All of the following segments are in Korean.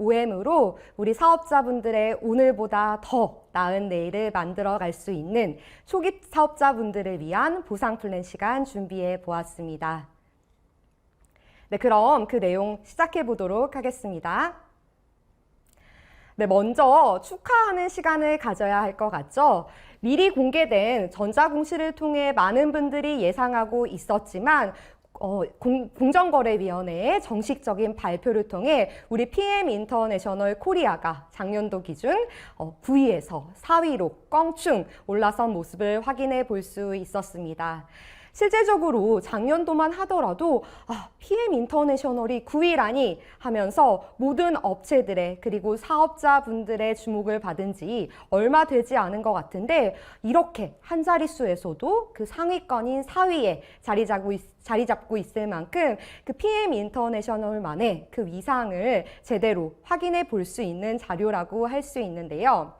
OM으로 우리 사업자분들의 오늘보다 더 나은 내일을 만들어 갈 수 있는 초기 사업자분들을 위한 보상 플랜 시간 준비해 보았습니다. 네, 그럼 그 내용 시작해 보도록 하겠습니다. 네, 먼저 축하하는 시간을 가져야 할 것 같죠? 미리 공개된 전자공시를 통해 많은 분들이 예상하고 있었지만 공정거래위원회의 정식적인 발표를 통해 우리 PM 인터내셔널 코리아가 작년도 기준 9위에서 4위로 껑충 올라선 모습을 확인해 볼 수 있었습니다. 실제적으로 작년도만 하더라도 PM 인터내셔널이 9위라니 하면서 모든 업체들의 그리고 사업자분들의 주목을 받은 지 얼마 되지 않은 것 같은데 이렇게 한 자릿수에서도 그 상위권인 4위에 자리 잡고 있을 만큼 그 PM 인터내셔널만의 그 위상을 제대로 확인해 볼 수 있는 자료라고 할 수 있는데요.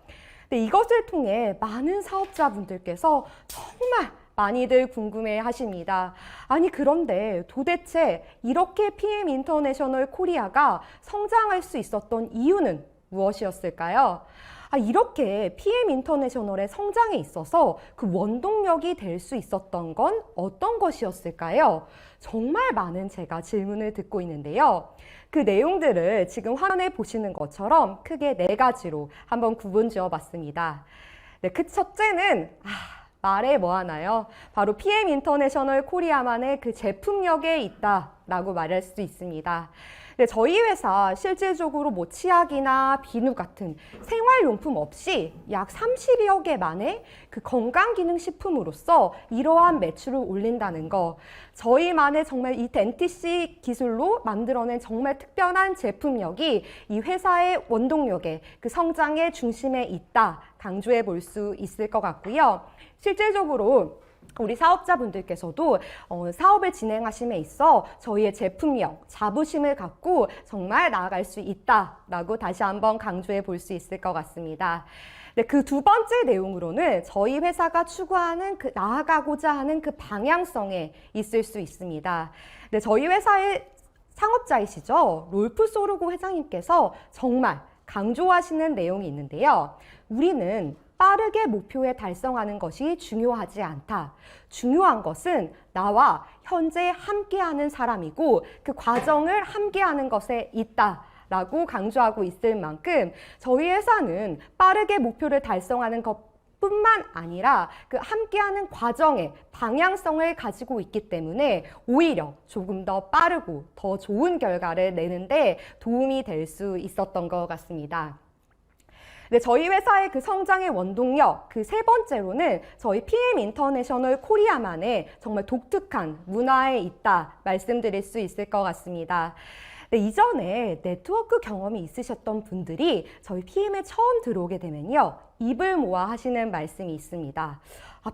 근데 이것을 통해 많은 사업자분들께서 정말 많이들 궁금해 하십니다. 아니, 그런데 도대체 이렇게 PM 인터내셔널 코리아가 성장할 수 있었던 이유는 무엇이었을까요? 이렇게 PM 인터내셔널의 성장에 있어서 그 원동력이 될 수 있었던 건 어떤 것이었을까요? 정말 많은 제가 질문을 듣고 있는데요. 그 내용들을 지금 화면에 보시는 것처럼 크게 4가지로 한번 구분 지어 봤습니다. 네, 그 첫째는 말해 뭐하나요? 바로 PM 인터내셔널 코리아만의 그 제품력에 있다라고 말할 수 있습니다. 네, 저희 회사 실질적으로 치약이나 비누 같은 생활용품 없이 약 30여 개만의 그 건강기능식품으로서 이러한 매출을 올린다는 거, 저희만의 정말 이 덴티시 기술로 만들어낸 정말 특별한 제품력이 이 회사의 원동력에 그 성장의 중심에 있다 강조해 볼 수 있을 것 같고요. 실질적으로 우리 사업자분들께서도 사업을 진행하심에 있어 저희의 제품력, 자부심을 갖고 정말 나아갈 수 있다라고 다시 한번 강조해 볼 수 있을 것 같습니다. 네, 그 두 번째 내용으로는 저희 회사가 추구하는 나아가고자 하는 그 방향성에 있을 수 있습니다. 네, 저희 회사의 창업자이시죠. 롤프 소르고 회장님께서 정말 강조하시는 내용이 있는데요. 우리는 빠르게 목표에 달성하는 것이 중요하지 않다. 중요한 것은 나와 현재 함께하는 사람이고 그 과정을 함께하는 것에 있다. 라고 강조하고 있을 만큼 저희 회사는 빠르게 목표를 달성하는 것뿐만 아니라 그 함께하는 과정의 방향성을 가지고 있기 때문에 오히려 조금 더 빠르고 더 좋은 결과를 내는데 도움이 될 수 있었던 것 같습니다. 네, 저희 회사의 그 성장의 원동력, 그 세 번째로는 저희 PM 인터내셔널 코리아만의 정말 독특한 문화에 있다 말씀드릴 수 있을 것 같습니다. 네, 이전에 네트워크 경험이 있으셨던 분들이 저희 PM에 처음 들어오게 되면요, 입을 모아 하시는 말씀이 있습니다.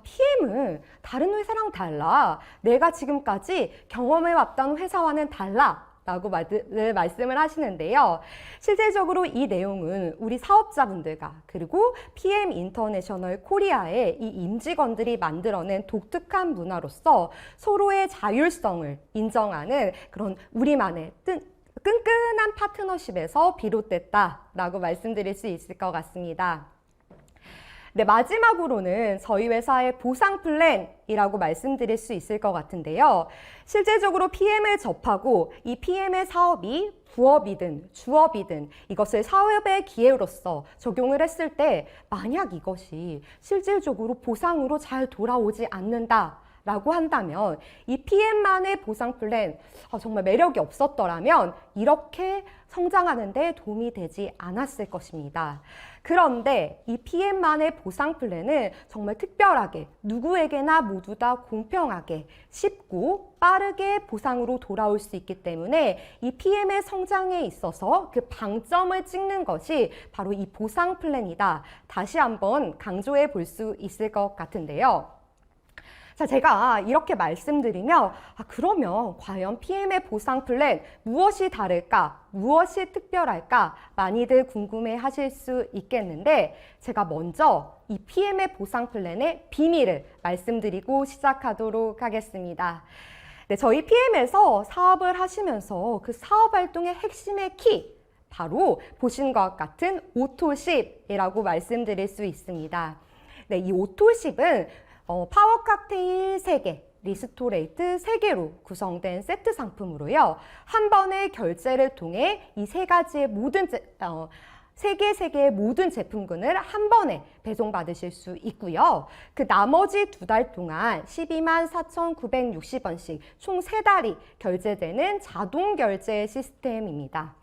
PM은 다른 회사랑 달라. 내가 지금까지 경험해왔던 회사와는 달라. 라고 말씀을 하시는데요. 실질적으로 이 내용은 우리 사업자분들과 그리고 PM 인터내셔널 코리아의 이 임직원들이 만들어낸 독특한 문화로서 서로의 자율성을 인정하는 그런 우리만의 끈끈한 파트너십에서 비롯됐다라고 말씀드릴 수 있을 것 같습니다. 네, 마지막으로는 저희 회사의 보상 플랜이라고 말씀드릴 수 있을 것 같은데요. 실질적으로 PM을 접하고 이 PM의 사업이 부업이든 주업이든 이것을 사업의 기회로서 적용을 했을 때 만약 이것이 실질적으로 보상으로 잘 돌아오지 않는다 라고 한다면 이 PM만의 보상 플랜 정말 매력이 없었더라면 이렇게 성장하는 데 도움이 되지 않았을 것입니다. 그런데 이 PM만의 보상 플랜은 정말 특별하게 누구에게나 모두 다 공평하게 쉽고 빠르게 보상으로 돌아올 수 있기 때문에 이 PM의 성장에 있어서 그 방점을 찍는 것이 바로 이 보상 플랜이다. 다시 한번 강조해 볼 수 있을 것 같은데요. 자, 제가 이렇게 말씀드리면 그러면 과연 PM의 보상 플랜 무엇이 다를까? 무엇이 특별할까? 많이들 궁금해 하실 수 있겠는데 제가 먼저 이 PM의 보상 플랜의 비밀을 말씀드리고 시작하도록 하겠습니다. 네, 저희 PM에서 사업을 하시면서 그 사업 활동의 핵심의 키, 바로 보신 것 같은 오토십이라고 말씀드릴 수 있습니다. 네, 이 오토십은 파워 칵테일 3개, 리스토레이트 3개로 구성된 세트 상품으로요. 한 번의 결제를 통해 이 3개의 모든 제품군을 한 번에 배송받으실 수 있고요. 그 나머지 2달 동안 12만 4,960원씩 총 3달이 결제되는 자동 결제 시스템입니다.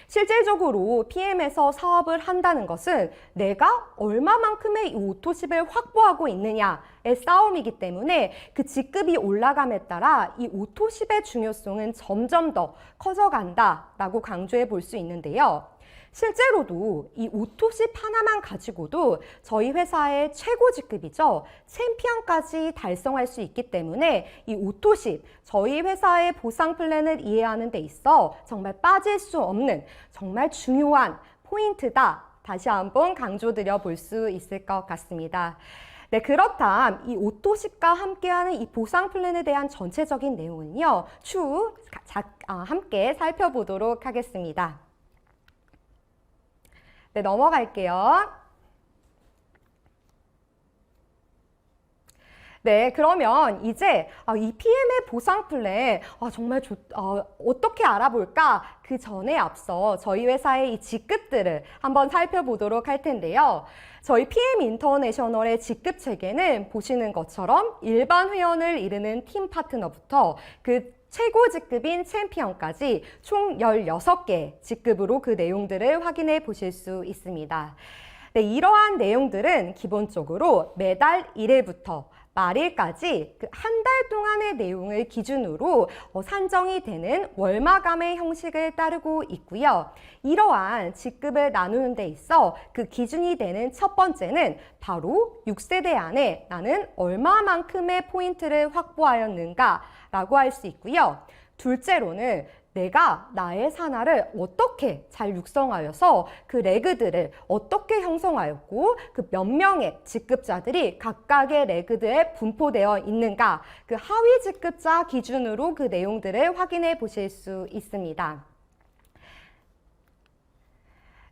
실질적으로 PM에서 사업을 한다는 것은 내가 얼마만큼의 이 오토십을 확보하고 있느냐의 싸움이기 때문에 그 직급이 올라감에 따라 이 오토십의 중요성은 점점 더 커져간다라고 강조해 볼 수 있는데요. 실제로도 이 오토십 하나만 가지고도 저희 회사의 최고 직급이죠. 챔피언까지 달성할 수 있기 때문에 이 오토십, 저희 회사의 보상 플랜을 이해하는 데 있어 정말 빠질 수 없는 정말 중요한 포인트다. 다시 한번 강조드려 볼 수 있을 것 같습니다. 네, 그렇다면 이 오토십과 함께하는 이 보상 플랜에 대한 전체적인 내용은요. 추후 함께 살펴보도록 하겠습니다. 네, 넘어갈게요. 네, 그러면 이제 이 PM의 보상 플랜 정말 어떻게 알아볼까? 그 전에 앞서 저희 회사의 이 직급들을 한번 살펴보도록 할 텐데요. 저희 PM 인터내셔널의 직급 체계는 보시는 것처럼 일반 회원을 이루는 팀 파트너부터 그 최고 직급인 챔피언까지 총 16개 직급으로 그 내용들을 확인해 보실 수 있습니다. 네, 이러한 내용들은 기본적으로 매달 1일부터 말일까지 그 한 달 동안의 내용을 기준으로 산정이 되는 월마감의 형식을 따르고 있고요. 이러한 직급을 나누는 데 있어 그 기준이 되는 첫 번째는 바로 6세대 안에 나는 얼마만큼의 포인트를 확보하였는가 라고 할 수 있고요. 둘째로는 내가 나의 산하를 어떻게 잘 육성하여서 그 레그들을 어떻게 형성하였고 그 몇 명의 직급자들이 각각의 레그들에 분포되어 있는가, 그 하위 직급자 기준으로 그 내용들을 확인해 보실 수 있습니다.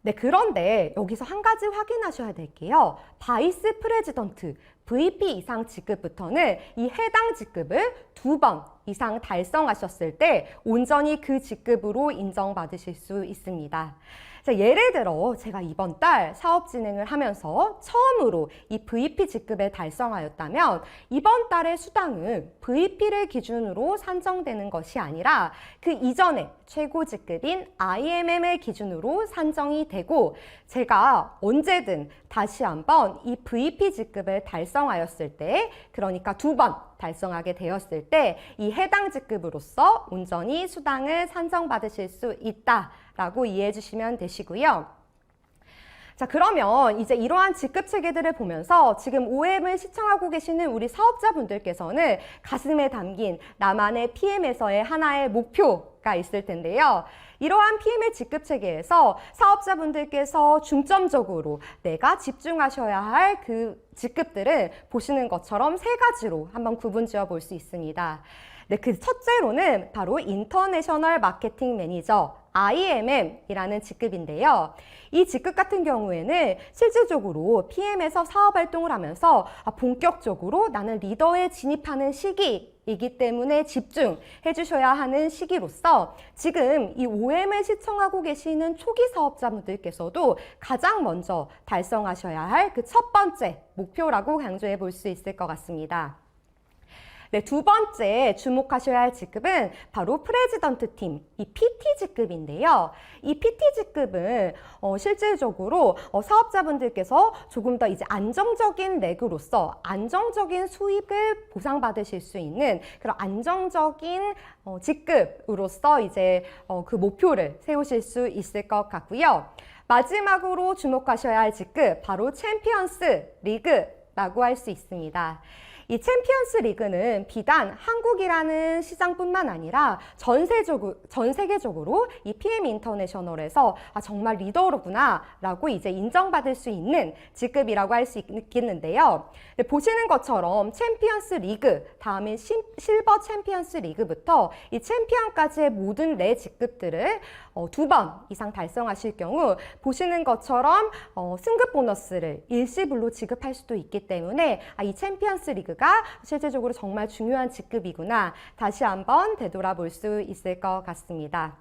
네, 그런데 여기서 한 가지 확인하셔야 될게요. 바이스 프레지던트, VP 이상 직급부터는 이 해당 직급을 2번 이상 달성하셨을 때 온전히 그 직급으로 인정받으실 수 있습니다. 자, 예를 들어 제가 이번 달 사업 진행을 하면서 처음으로 이 VP 직급에 달성하였다면 이번 달의 수당은 VP를 기준으로 산정되는 것이 아니라 그 이전에 최고 직급인 IMM을 기준으로 산정이 되고 제가 언제든 다시 한번 이 VP 직급을 달성하였을 때, 그러니까 2번 달성하게 되었을 때 이 해당 직급으로서 온전히 수당을 산정받으실 수 있다라고 이해해 주시면 되시고요. 자, 그러면 이제 이러한 직급 체계들을 보면서 지금 OM을 시청하고 계시는 우리 사업자분들께서는 가슴에 담긴 나만의 PM에서의 하나의 목표가 있을 텐데요. 이러한 PM의 직급 체계에서 사업자분들께서 중점적으로 내가 집중하셔야 할 그 직급들은 보시는 것처럼 3가지로 한번 구분 지어 볼 수 있습니다. 네, 그 첫째로는 바로 인터내셔널 마케팅 매니저, IMM이라는 직급인데요. 이 직급 같은 경우에는 실질적으로 PM에서 사업 활동을 하면서 본격적으로 나는 리더에 진입하는 시기이기 때문에 집중해 주셔야 하는 시기로서 지금 이 OM을 시청하고 계시는 초기 사업자분들께서도 가장 먼저 달성하셔야 할 그 첫 번째 목표라고 강조해 볼 수 있을 것 같습니다. 네, 2번째 주목하셔야 할 직급은 바로 프레지던트 팀, 이 PT 직급인데요. 이 PT 직급은 실질적으로 사업자분들께서 조금 더 이제 안정적인 렉으로서 안정적인 수익을 보상받으실 수 있는 그런 안정적인 직급으로서 이제 그 목표를 세우실 수 있을 것 같고요. 마지막으로 주목하셔야 할 직급, 바로 챔피언스 리그라고 할 수 있습니다. 이 챔피언스 리그는 비단 한국이라는 시장뿐만 아니라 전 세계적으로 이 PM 인터내셔널에서 정말 리더로구나 라고 이제 인정받을 수 있는 직급이라고 할 수 있겠는데요. 네, 보시는 것처럼 챔피언스 리그, 다음에 실버 챔피언스 리그부터 이 챔피언까지의 모든 직급들을 2번 이상 달성하실 경우 보시는 것처럼 승급 보너스를 일시불로 지급할 수도 있기 때문에 이 챔피언스 리그가 실질적으로 정말 중요한 직급이구나 다시 한번 되돌아볼 수 있을 것 같습니다.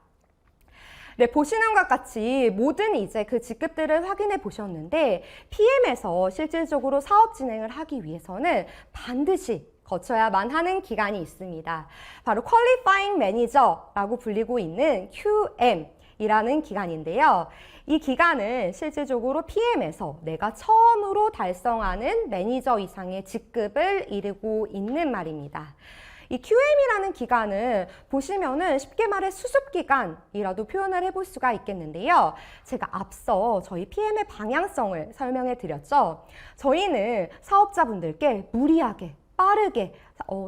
네, 보시는 것 같이 모든 이제 그 직급들을 확인해 보셨는데 PM에서 실질적으로 사업 진행을 하기 위해서는 반드시 거쳐야만 하는 기간이 있습니다. 바로 퀄리파잉 매니저라고 불리고 있는 QM이라는 기간인데요. 이 기간은 실질적으로 PM에서 내가 처음으로 달성하는 매니저 이상의 직급을 이루고 있는 말입니다. 이 QM이라는 기간은 보시면은 쉽게 말해 수습기간이라도 표현을 해볼 수가 있겠는데요. 제가 앞서 저희 PM의 방향성을 설명해 드렸죠. 저희는 사업자분들께 무리하게 빠르게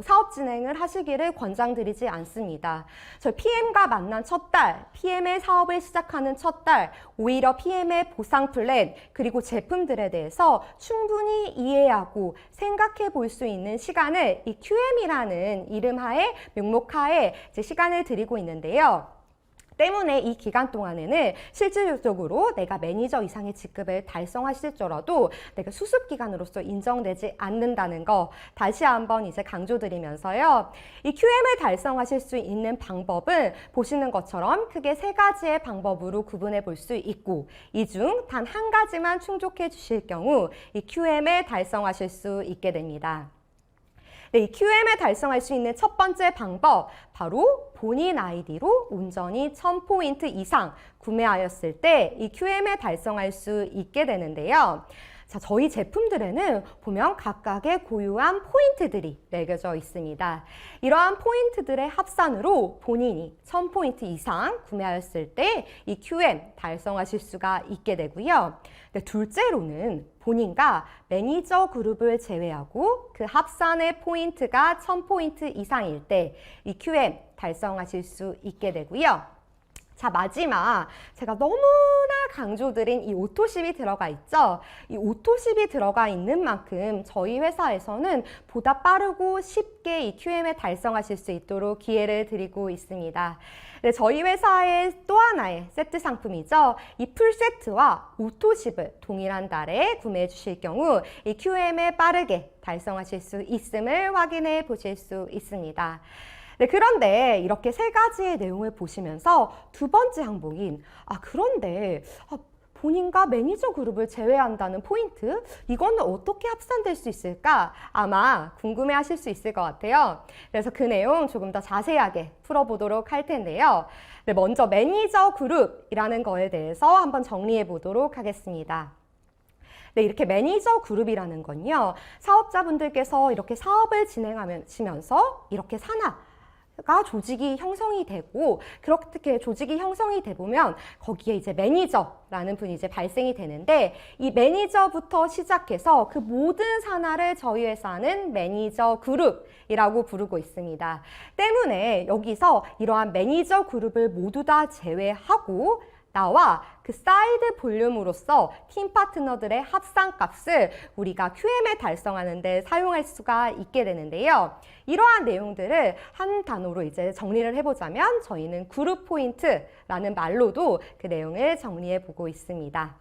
사업 진행을 하시기를 권장드리지 않습니다. 저희 PM과 만난 첫 달, PM의 사업을 시작하는 첫 달, 오히려 PM의 보상 플랜, 그리고 제품들에 대해서 충분히 이해하고 생각해 볼 수 있는 시간을 이 QM이라는 이름하에, 명목하에 이제 시간을 드리고 있는데요. 때문에 이 기간 동안에는 실질적으로 내가 매니저 이상의 직급을 달성하실지라도 내가 수습기간으로서 인정되지 않는다는 거 다시 한번 이제 강조드리면서요. 이 QM을 달성하실 수 있는 방법은 보시는 것처럼 크게 3가지의 방법으로 구분해 볼 수 있고 이 중 단 한 가지만 충족해 주실 경우 이 QM을 달성하실 수 있게 됩니다. 네, 이 QM을 달성할 수 있는 첫 번째 방법, 바로 본인 아이디로 온전히 1000포인트 이상 구매하였을 때 이 QM을 달성할 수 있게 되는데요. 자, 저희 제품들에는 보면 각각의 고유한 포인트들이 매겨져 있습니다. 이러한 포인트들의 합산으로 본인이 1000포인트 이상 구매하였을 때 이 QM 달성하실 수가 있게 되고요. 네, 둘째로는 본인과 매니저 그룹을 제외하고 그 합산의 포인트가 1000포인트 이상일 때 이 QM 달성하실 수 있게 되고요. 자, 마지막 제가 너무나 강조드린 이 오토십이 들어가 있죠. 이 오토십이 들어가 있는 만큼 저희 회사에서는 보다 빠르고 쉽게 이 QM을 달성하실 수 있도록 기회를 드리고 있습니다. 네, 저희 회사의 또 하나의 세트 상품이죠. 이 풀세트와 오토십을 동일한 달에 구매해 주실 경우 이 QM을 빠르게 달성하실 수 있음을 확인해 보실 수 있습니다. 네, 그런데 이렇게 3가지의 내용을 보시면서 두 번째 항목인 그런데 본인과 매니저 그룹을 제외한다는 포인트? 이거는 어떻게 합산될 수 있을까? 아마 궁금해 하실 수 있을 것 같아요. 그래서 그 내용 조금 더 자세하게 풀어보도록 할 텐데요. 네, 먼저 매니저 그룹이라는 거에 대해서 한번 정리해 보도록 하겠습니다. 네, 이렇게 매니저 그룹이라는 건요. 사업자분들께서 이렇게 사업을 진행하시면서 이렇게 조직이 형성이 되고 그렇게 조직이 형성이 돼 보면 거기에 이제 매니저라는 분이 이제 발생이 되는데 이 매니저부터 시작해서 그 모든 산하를 저희 회사는 매니저 그룹이라고 부르고 있습니다. 때문에 여기서 이러한 매니저 그룹을 모두 다 제외하고 나와 그 사이드 볼륨으로서 팀 파트너들의 합산값을 우리가 QM에 달성하는 데 사용할 수가 있게 되는데요. 이러한 내용들을 한 단어로 이제 정리를 해보자면 저희는 그룹 포인트라는 말로도 그 내용을 정리해 보고 있습니다.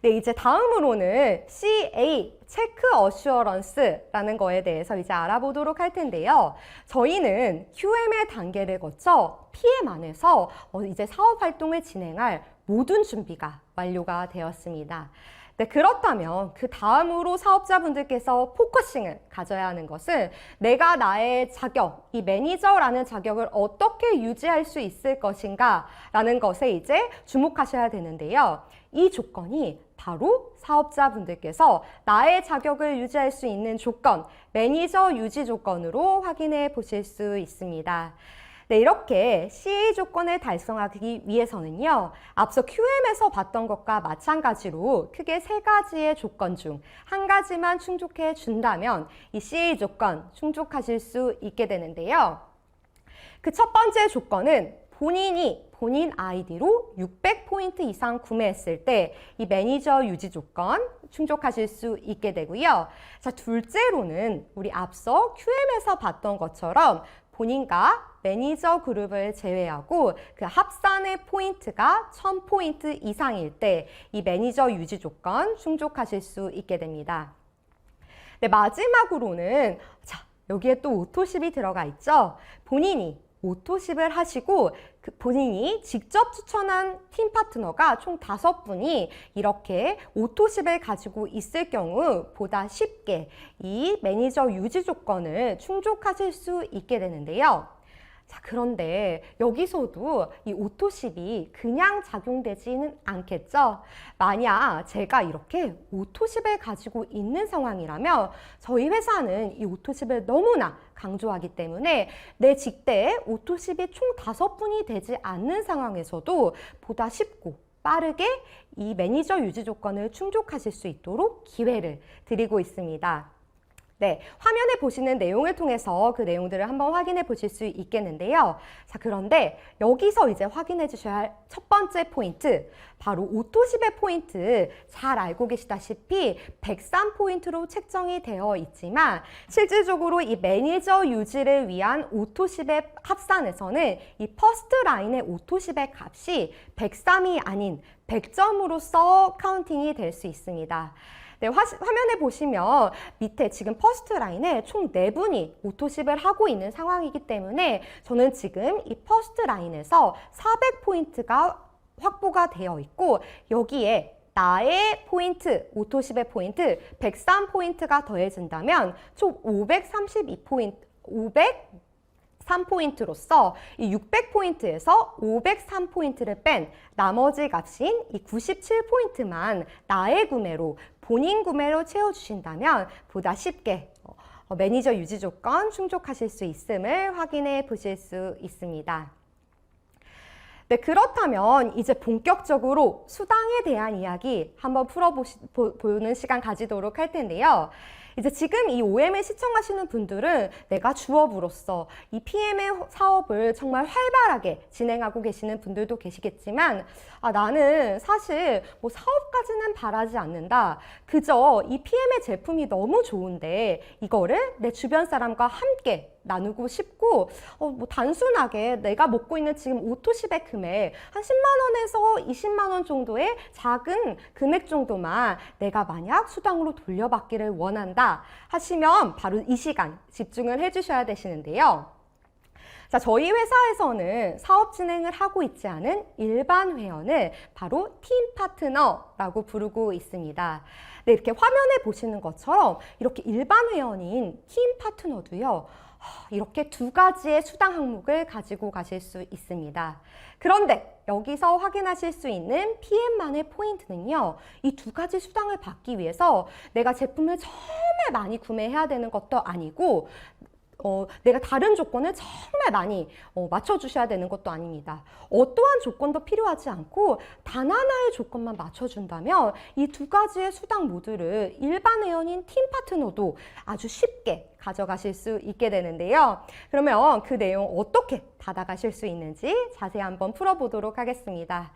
네, 이제 다음으로는 CA, 체크 어슈어런스라는 거에 대해서 이제 알아보도록 할 텐데요. 저희는 QM의 단계를 거쳐 PM 안에서 이제 사업 활동을 진행할 모든 준비가 완료가 되었습니다. 네, 그렇다면 그 다음으로 사업자분들께서 포커싱을 가져야 하는 것은 내가 나의 자격, 이 매니저라는 자격을 어떻게 유지할 수 있을 것인가 라는 것에 이제 주목하셔야 되는데요. 이 조건이 바로 사업자분들께서 나의 자격을 유지할 수 있는 조건, 매니저 유지 조건으로 확인해 보실 수 있습니다. 네, 이렇게 CA 조건을 달성하기 위해서는요, 앞서 QM에서 봤던 것과 마찬가지로 크게 3가지의 조건 중 한 가지만 충족해 준다면 이 CA 조건 충족하실 수 있게 되는데요. 그 첫 번째 조건은 본인 아이디로 600포인트 이상 구매했을 때 이 매니저 유지 조건 충족하실 수 있게 되고요. 자, 둘째로는 우리 앞서 QM에서 봤던 것처럼 본인과 매니저 그룹을 제외하고 그 합산의 포인트가 1000포인트 이상일 때 이 매니저 유지 조건 충족하실 수 있게 됩니다. 네, 마지막으로는 자, 여기에 또 오토십이 들어가 있죠. 본인이 오토십을 하시고 본인이 직접 추천한 팀 파트너가 총 5분이 이렇게 오토십을 가지고 있을 경우 보다 쉽게 이 매니저 유지 조건을 충족하실 수 있게 되는데요. 자, 그런데 여기서도 이 오토십이 그냥 작용되지는 않겠죠? 만약 제가 이렇게 오토십을 가지고 있는 상황이라면 저희 회사는 이 오토십을 너무나 강조하기 때문에 내 직대에 오토십이 총 5분이 되지 않는 상황에서도 보다 쉽고 빠르게 이 매니저 유지 조건을 충족하실 수 있도록 기회를 드리고 있습니다. 네, 화면에 보시는 내용을 통해서 그 내용들을 한번 확인해 보실 수 있겠는데요. 자, 그런데 여기서 이제 확인해 주셔야 할 첫 번째 포인트, 바로 오토십의 포인트 잘 알고 계시다시피 103포인트로 책정이 되어 있지만 실질적으로 이 매니저 유지를 위한 오토십의 합산에서는 이 퍼스트 라인의 오토십의 값이 103이 아닌 100점으로서 카운팅이 될 수 있습니다. 네, 화면에 보시면 밑에 지금 퍼스트 라인에 총 4분이 오토십을 하고 있는 상황이기 때문에 저는 지금 이 퍼스트 라인에서 400포인트가 확보가 되어 있고 여기에 나의 포인트, 오토십의 포인트 103포인트가 더해진다면 총 503포인트로서 이 600포인트에서 503포인트를 뺀 나머지 값인 이 97포인트만 나의 구매로 본인 구매로 채워주신다면 보다 쉽게 매니저 유지 조건 충족하실 수 있음을 확인해 보실 수 있습니다. 네, 그렇다면 이제 본격적으로 수당에 대한 이야기 한번 풀어보는 시간 가지도록 할 텐데요. 이제 지금 이 OM을 시청하시는 분들은 내가 주업으로서 이 PM의 사업을 정말 활발하게 진행하고 계시는 분들도 계시겠지만 나는 사실 뭐 사업까지는 바라지 않는다. 그저 이 PM의 제품이 너무 좋은데 이거를 내 주변 사람과 함께 나누고 싶고 뭐 단순하게 내가 먹고 있는 지금 오토십의 금액 한 10만 원에서 20만 원 정도의 작은 금액 정도만 내가 만약 수당으로 돌려받기를 원한다 하시면 바로 이 시간 집중을 해주셔야 되시는데요. 자, 저희 회사에서는 사업 진행을 하고 있지 않은 일반 회원을 바로 팀 파트너라고 부르고 있습니다. 네, 이렇게 화면에 보시는 것처럼 이렇게 일반 회원인 팀 파트너도요. 이렇게 2가지의 수당 항목을 가지고 가실 수 있습니다. 그런데 여기서 확인하실 수 있는 PM만의 포인트는요. 이 2가지 수당을 받기 위해서 내가 제품을 정말 많이 구매해야 되는 것도 아니고 내가 다른 조건을 정말 많이 맞춰주셔야 되는 것도 아닙니다. 어떠한 조건도 필요하지 않고 단 하나의 조건만 맞춰준다면 이 2가지의 수당 모두를 일반 회원인 팀 파트너도 아주 쉽게 가져가실 수 있게 되는데요. 그러면 그 내용 어떻게 받아가실 수 있는지 자세히 한번 풀어보도록 하겠습니다.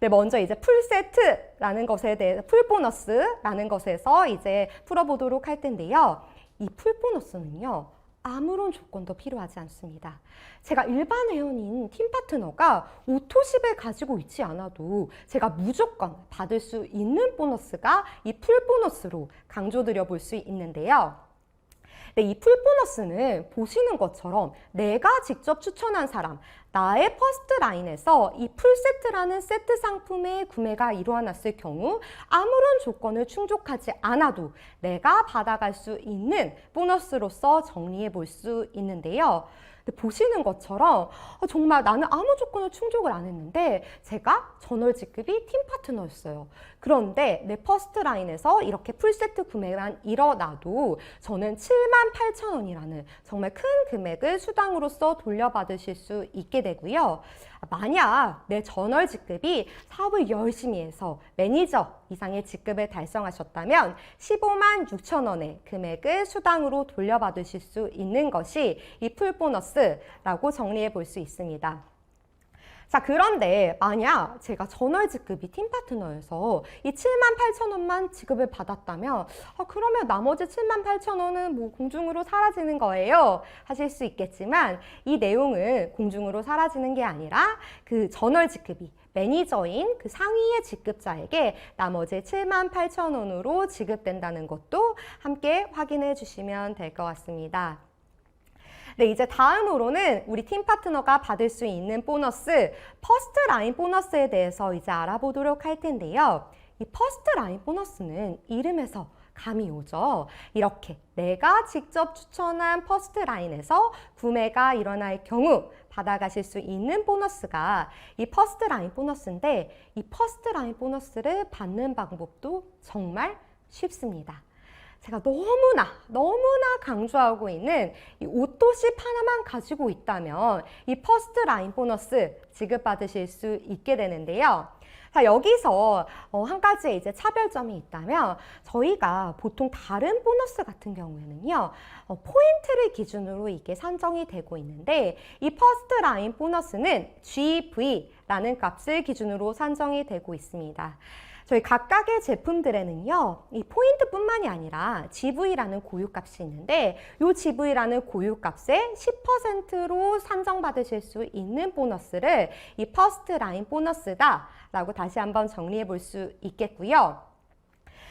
네, 먼저 이제 풀세트라는 것에 대해서 풀보너스라는 것에서 이제 풀어보도록 할 텐데요. 이 풀보너스는요. 아무런 조건도 필요하지 않습니다. 제가 일반 회원인 팀 파트너가 오토십을 가지고 있지 않아도 제가 무조건 받을 수 있는 보너스가 이 풀보너스로 강조드려 볼 수 있는데요. 네, 이 풀보너스는 보시는 것처럼 내가 직접 추천한 사람, 나의 퍼스트 라인에서 이 풀세트라는 세트 상품의 구매가 일어났을 경우 아무런 조건을 충족하지 않아도 내가 받아갈 수 있는 보너스로서 정리해 볼 수 있는데요. 보시는 것처럼 정말 나는 아무 조건을 충족을 안 했는데 제가 전월 직급이 팀 파트너였어요. 그런데 내 퍼스트 라인에서 이렇게 풀세트 구매만 일어나도 저는 78,000원이라는 정말 큰 금액을 수당으로서 돌려받으실 수 있게 되고요. 만약 내 전월 직급이 사업을 열심히 해서 매니저 이상의 직급을 달성하셨다면 156,000원의 금액을 수당으로 돌려받으실 수 있는 것이 이 풀보너스라고 정리해 볼 수 있습니다. 자, 그런데 만약 제가 전월직급이 팀파트너여서 이 78,000원만 지급을 받았다면 그러면 나머지 78,000원은 뭐 공중으로 사라지는 거예요 하실 수 있겠지만, 이 내용은 공중으로 사라지는 게 아니라 그 전월직급이 매니저인 그 상위의 직급자에게 나머지 78,000원으로 지급된다는 것도 함께 확인해 주시면 될 것 같습니다. 네, 이제 다음으로는 우리 팀 파트너가 받을 수 있는 보너스, 퍼스트 라인 보너스에 대해서 이제 알아보도록 할 텐데요. 이 퍼스트 라인 보너스는 이름에서 감이 오죠. 이렇게 내가 직접 추천한 퍼스트 라인에서 구매가 일어날 경우 받아가실 수 있는 보너스가 이 퍼스트 라인 보너스인데, 이 퍼스트 라인 보너스를 받는 방법도 정말 쉽습니다. 제가 너무나 강조하고 있는 이 오토십 하나만 가지고 있다면 이 퍼스트 라인 보너스 지급받으실 수 있게 되는데요. 자, 여기서 한 가지 이제 차별점이 있다면, 저희가 보통 다른 보너스 같은 경우에는요, 포인트를 기준으로 이게 산정이 되고 있는데, 이 퍼스트 라인 보너스는 GV라는 값을 기준으로 산정이 되고 있습니다. 저희 각각의 제품들에는요, 이 포인트뿐만이 아니라 GV라는 고유값이 있는데, 이 GV라는 고유값의 10%로 산정받으실 수 있는 보너스를 이 퍼스트 라인 보너스다 라고 다시 한번 정리해 볼 수 있겠고요.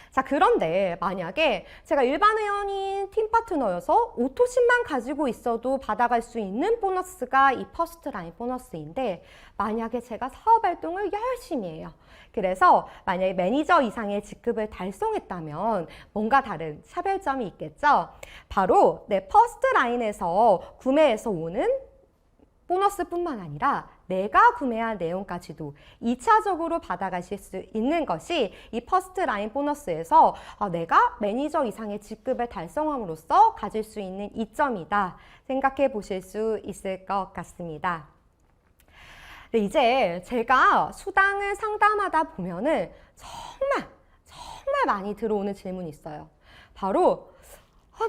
자, 그런데 만약에 제가 일반 회원인 팀 파트너여서 오토십만 가지고 있어도 받아갈 수 있는 보너스가 이 퍼스트 라인 보너스인데, 만약에 제가 사업 활동을 열심히 해요. 그래서 만약에 매니저 이상의 직급을 달성했다면 뭔가 다른 차별점이 있겠죠. 바로 내 퍼스트 라인에서 구매해서 오는 보너스뿐만 아니라 내가 구매한 내용까지도 2차적으로 받아가실 수 있는 것이 이 퍼스트 라인 보너스에서 내가 매니저 이상의 직급을 달성함으로써 가질 수 있는 이점이다 생각해 보실 수 있을 것 같습니다. 네, 이제 제가 수당을 상담하다 보면은 정말 많이 들어오는 질문이 있어요. 바로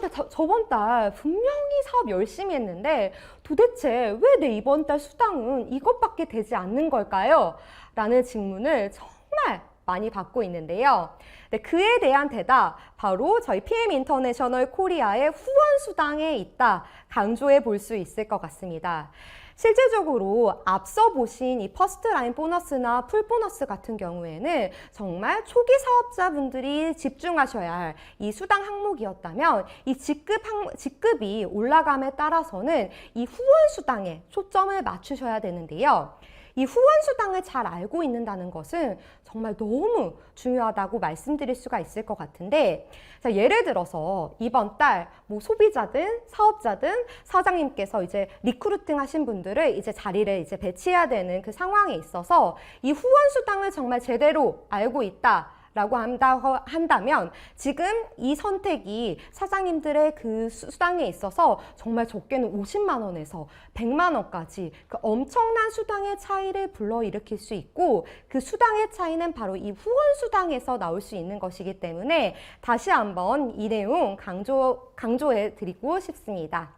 나 저번 달 분명히 사업 열심히 했는데 도대체 왜 내 이번 달 수당은 이것밖에 되지 않는 걸까요? 라는 질문을 정말 많이 받고 있는데요. 네, 그에 대한 대답, 바로 저희 PM 인터내셔널 코리아의 후원 수당에 있다 강조해 볼 수 있을 것 같습니다. 실질적으로 앞서 보신 이 퍼스트 라인 보너스나 풀 보너스 같은 경우에는 정말 초기 사업자분들이 집중하셔야 할 이 수당 항목이었다면, 이 직급이 올라감에 따라서는 이 후원 수당에 초점을 맞추셔야 되는데요. 이 후원 수당을 잘 알고 있는다는 것은 정말 너무 중요하다고 말씀드릴 수가 있을 것 같은데, 자, 예를 들어서 이번 달 뭐 소비자든 사업자든 사장님께서 이제 리크루팅 하신 분들을 이제 자리를 이제 배치해야 되는 그 상황에 있어서 이 후원 수당을 정말 제대로 알고 있다 라고 한다면 지금 이 선택이 사장님들의 그 수당에 있어서 정말 적게는 50만 원에서 100만 원까지 그 엄청난 수당의 차이를 불러일으킬 수 있고, 그 수당의 차이는 바로 이 후원 수당에서 나올 수 있는 것이기 때문에 다시 한번 이 내용 강조해 드리고 싶습니다.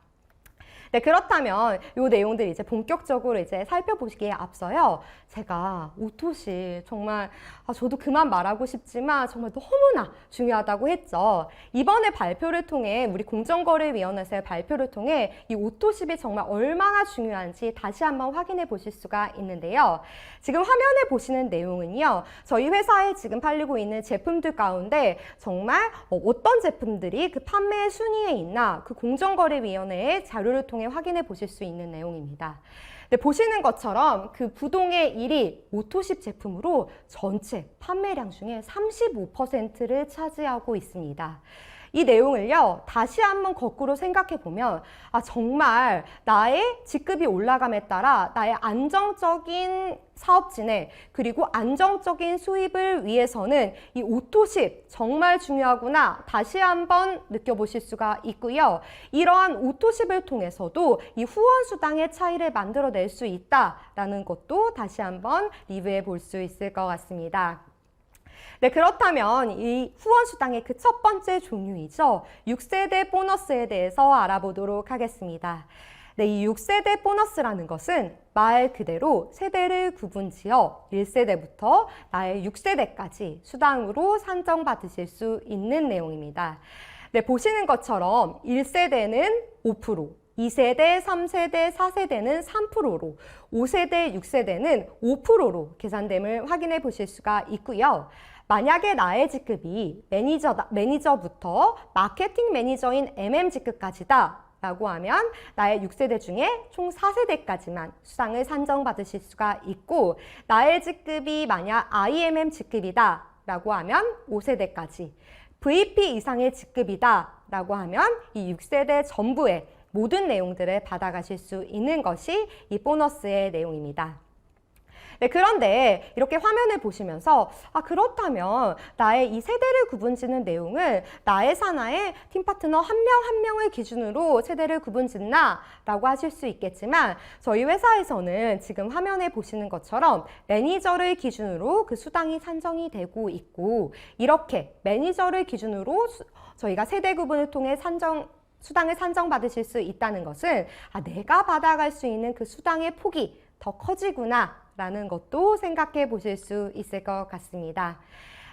네, 그렇다면 이 내용들 이제 본격적으로 이제 살펴보시기에 앞서요, 제가 오토십 정말 저도 그만 말하고 싶지만 정말 너무나 중요하다고 했죠. 이번에 발표를 통해 우리 공정거래위원회에서의 발표를 통해 이 오토십이 정말 얼마나 중요한지 다시 한번 확인해 보실 수가 있는데요. 지금 화면에 보시는 내용은요, 저희 회사에 지금 팔리고 있는 제품들 가운데 정말 어떤 제품들이 그 판매 순위에 있나 그 공정거래위원회의 자료를 통해 확인해 보실 수 있는 내용입니다. 네, 보시는 것처럼 그 부동의 1위 오토십 제품으로 전체 판매량 중에 35%를 차지하고 있습니다. 이 내용을요, 다시 한번 거꾸로 생각해 보면 정말 나의 직급이 올라감에 따라 나의 안정적인 사업 진행 그리고 안정적인 수입을 위해서는 이 오토십 정말 중요하구나 다시 한번 느껴보실 수가 있고요. 이러한 오토십을 통해서도 이 후원 수당의 차이를 만들어낼 수 있다라는 것도 다시 한번 리뷰해 볼 수 있을 것 같습니다. 네, 그렇다면 이 후원 수당의 그 첫 번째 종류이죠. 6세대 보너스에 대해서 알아보도록 하겠습니다. 네, 이 6세대 보너스라는 것은 말 그대로 세대를 구분지어 1세대부터 나의 6세대까지 수당으로 산정받으실 수 있는 내용입니다. 네, 보시는 것처럼 1세대는 5%, 2세대, 3세대, 4세대는 3%로, 5세대, 6세대는 5%로 계산됨을 확인해 보실 수가 있고요. 만약에 나의 직급이 매니저부터 마케팅 매니저인 직급까지다 라고 하면 나의 6세대 중에 총 4세대까지만 수당을 산정받으실 수가 있고, 나의 직급이 만약 IMM 직급이다 라고 하면 5세대까지, VP 이상의 직급이다 라고 하면 이 6세대 전부의 모든 내용들을 받아가실 수 있는 것이 이 보너스의 내용입니다. 네, 그런데 이렇게 화면을 보시면서 그렇다면 나의 이 세대를 구분짓는 내용을 나의 산하의 팀 파트너 한 명 한 명을 기준으로 세대를 구분짓나? 라고 하실 수 있겠지만 저희 회사에서는 지금 화면에 보시는 것처럼 매니저를 기준으로 그 수당이 산정이 되고 있고, 이렇게 매니저를 기준으로 저희가 세대 구분을 통해 수당을 산정받으실 수 있다는 것은 내가 받아갈 수 있는 그 수당의 폭이 더 커지구나 라는 것도 생각해 보실 수 있을 것 같습니다.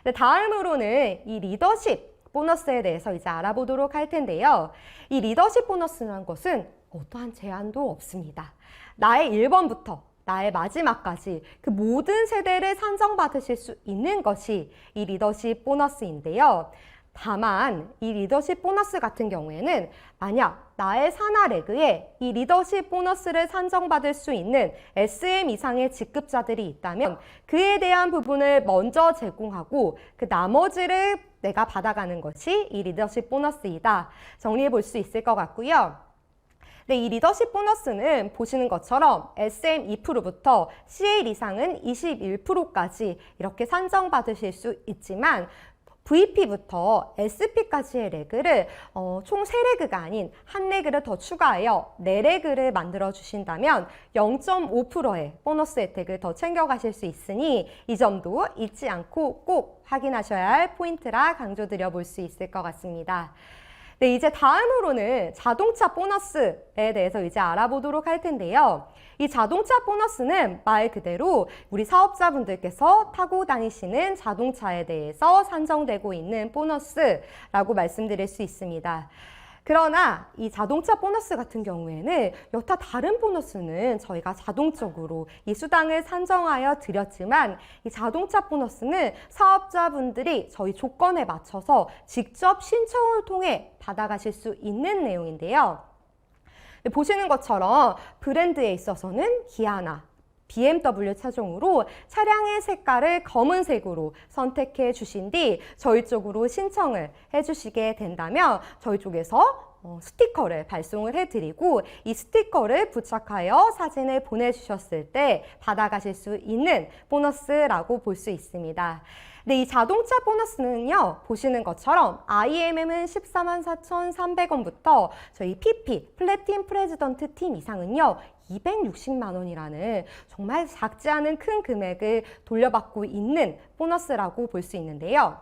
네, 다음으로는 이 리더십 보너스에 대해서 이제 알아보도록 할 텐데요. 이 리더십 보너스라는 것은 어떠한 제한도 없습니다. 나의 1번부터 나의 마지막까지 그 모든 세대를 산정받으실 수 있는 것이 이 리더십 보너스인데요. 다만 이 리더십 보너스 같은 경우에는 만약 나의 산하 레그에 이 리더십 보너스를 산정받을 수 있는 SM 이상의 직급자들이 있다면 그에 대한 부분을 먼저 제공하고 그 나머지를 내가 받아가는 것이 이 리더십 보너스이다. 정리해 볼 수 있을 것 같고요. 네, 이 리더십 보너스는 보시는 것처럼 SM 2%부터 CL 이상은 21%까지 이렇게 산정받으실 수 있지만 VP부터 SP까지의 레그를 총 3레그가 아닌 1레그를 더 추가하여 4레그를 만들어 주신다면 0.5%의 보너스 혜택을 더 챙겨가실 수 있으니 이 점도 잊지 않고 꼭 확인하셔야 할 포인트라 강조드려 볼 수 있을 것 같습니다. 네, 이제 다음으로는 자동차 보너스에 대해서 이제 알아보도록 할 텐데요. 이 자동차 보너스는 말 그대로 우리 사업자분들께서 타고 다니시는 자동차에 대해서 산정되고 있는 보너스라고 말씀드릴 수 있습니다. 그러나 이 자동차 보너스 같은 경우에는 여타 다른 보너스는 저희가 자동적으로 이 수당을 산정하여 드렸지만 이 자동차 보너스는 사업자분들이 저희 조건에 맞춰서 직접 신청을 통해 받아가실 수 있는 내용인데요. 보시는 것처럼 브랜드에 있어서는 기아나 BMW 차종으로 차량의 색깔을 검은색으로 선택해 주신 뒤 저희 쪽으로 신청을 해주시게 된다면 저희 쪽에서 스티커를 발송을 해드리고 이 스티커를 부착하여 사진을 보내주셨을 때 받아가실 수 있는 보너스라고 볼 수 있습니다. 네, 이 자동차 보너스는요, 보시는 것처럼 IMM은 144,300원부터 저희 PP, 플래틴 프레지던트 팀 이상은요, 260만 원이라는 정말 작지 않은 큰 금액을 돌려받고 있는 보너스라고 볼 수 있는데요.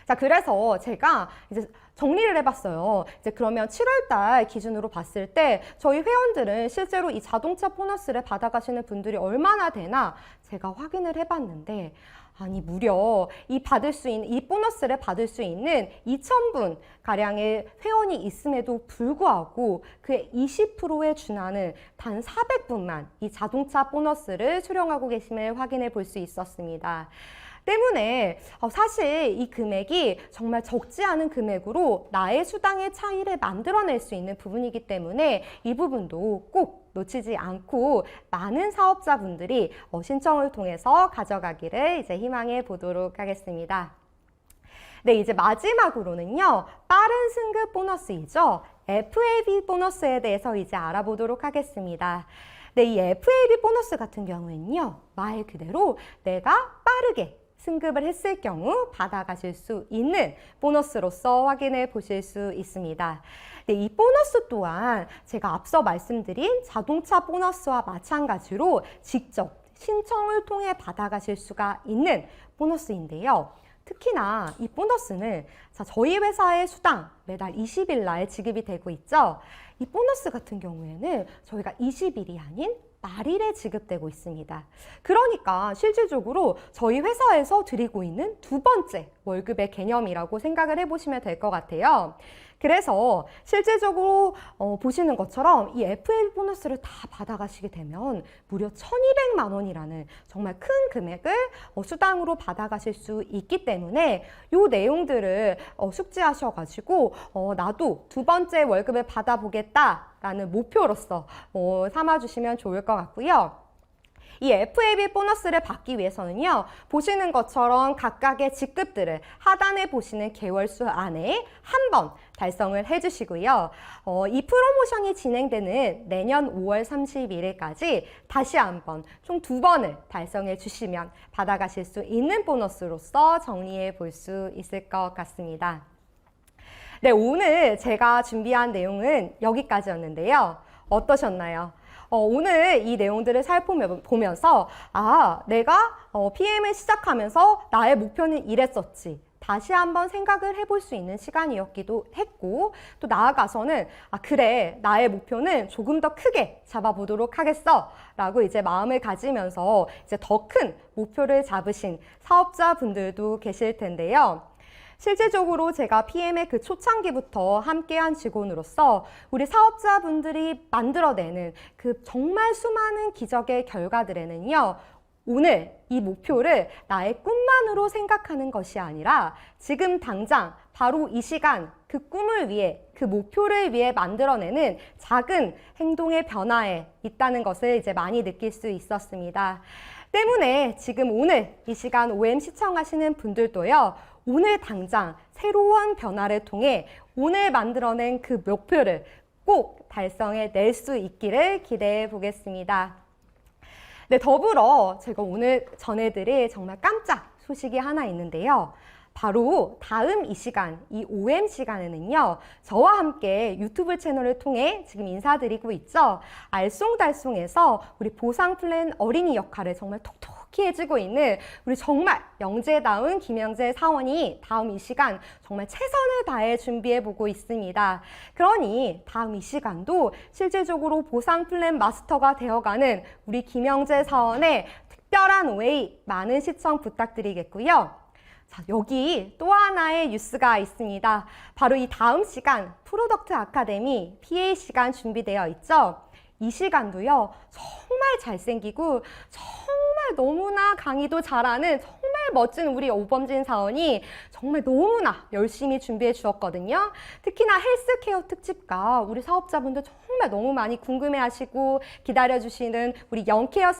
자, 그래서 제가 이제 정리를 해봤어요. 이제 그러면 7월달 기준으로 봤을 때 저희 회원들은 실제로 이 자동차 보너스를 받아가시는 분들이 얼마나 되나 제가 확인을 해봤는데 무려 이 보너스를 받을 수 있는 2,000분 가량의 회원이 있음에도 불구하고 그의 20%에 준하는 단 400분만 이 자동차 보너스를 수령하고 계심을 확인해 볼 수 있었습니다. 때문에 사실 이 금액이 정말 적지 않은 금액으로 나의 수당의 차이를 만들어낼 수 있는 부분이기 때문에 이 부분도 꼭 놓치지 않고 많은 사업자분들이 신청을 통해서 가져가기를 이제 희망해 보도록 하겠습니다. 네, 이제 마지막으로는요, 빠른 승급 보너스이죠. FAB 보너스에 대해서 이제 알아보도록 하겠습니다. 네, 이 FAB 보너스 같은 경우에는요, 말 그대로 내가 빠르게 승급을 했을 경우 받아가실 수 있는 보너스로서 확인해 보실 수 있습니다. 네, 이 보너스 또한 제가 앞서 말씀드린 자동차 보너스와 마찬가지로 직접 신청을 통해 받아가실 수가 있는 보너스인데요. 특히나 이 보너스는 저희 회사의 수당 매달 20일 날 지급이 되고 있죠. 이 보너스 같은 경우에는 저희가 20일이 아닌 말일에 지급되고 있습니다. 그러니까 실질적으로 저희 회사에서 드리고 있는 두 번째 월급의 개념이라고 생각을 해보시면 될 것 같아요. 그래서 실질적으로 보시는 것처럼 이 FA 보너스를 다 받아가시게 되면 무려 1,200만 원이라는 정말 큰 금액을 수당으로 받아가실 수 있기 때문에 이 내용들을 숙지하셔가지고 나도 두 번째 월급을 받아보겠다라는 목표로서 삼아주시면 좋을 것 같고요. 이 FAB 보너스를 받기 위해서는요, 보시는 것처럼 각각의 직급들을 하단에 보시는 개월수 안에 한 번 달성을 해주시고요. 이 프로모션이 진행되는 내년 5월 31일까지 다시 한번 총 2번을 달성해 주시면 받아가실 수 있는 보너스로서 정리해 볼 수 있을 것 같습니다. 네, 오늘 제가 준비한 내용은 여기까지였는데요. 어떠셨나요? 오늘 이 내용들을 살펴보면서 내가 PM을 시작하면서 나의 목표는 이랬었지. 다시 한번 생각을 해볼 수 있는 시간이었기도 했고, 또 나아가서는 그래, 나의 목표는 조금 더 크게 잡아보도록 하겠어 라고 이제 마음을 가지면서 이제 더 큰 목표를 잡으신 사업자분들도 계실 텐데요. 실질적으로 제가 PM의 그 초창기부터 함께한 직원으로서 우리 사업자분들이 만들어내는 그 정말 수많은 기적의 결과들에는요, 오늘 이 목표를 나의 꿈만으로 생각하는 것이 아니라 지금 당장 바로 이 시간 그 꿈을 위해, 그 목표를 위해 만들어내는 작은 행동의 변화에 있다는 것을 이제 많이 느낄 수 있었습니다. 때문에 지금 오늘 이 시간 OM 시청하시는 분들도요, 오늘 당장 새로운 변화를 통해 오늘 만들어낸 그 목표를 꼭 달성해 낼 수 있기를 기대해 보겠습니다. 네, 더불어 제가 오늘 전해드릴 정말 깜짝 소식이 하나 있는데요. 바로 다음 이 시간, 이 OM 시간에는요, 저와 함께 유튜브 채널을 통해 지금 인사드리고 있죠. 알쏭달쏭에서 우리 보상 플랜 어린이 역할을 정말 톡톡히 해주고 있는 우리 정말 영재다운 김영재 사원이 다음 이 시간 정말 최선을 다해 준비해보고 있습니다. 그러니 다음 이 시간도 실질적으로 보상 플랜 마스터가 되어가는 우리 김영재 사원의 특별한 OA 많은 시청 부탁드리겠고요. 자, 여기 또 하나의 뉴스가 있습니다. 바로 이 다음 시간 프로덕트 아카데미 PA 시간 준비되어 있죠. 이 시간도요, 정말 잘생기고 정말 너무나 강의도 잘하는 정말 멋진 우리 오범진 사원이 정말 너무나 열심히 준비해 주었거든요. 특히나 헬스케어 특집과 우리 사업자분들 정말 너무 많이 궁금해하시고 기다려주시는 우리 영케어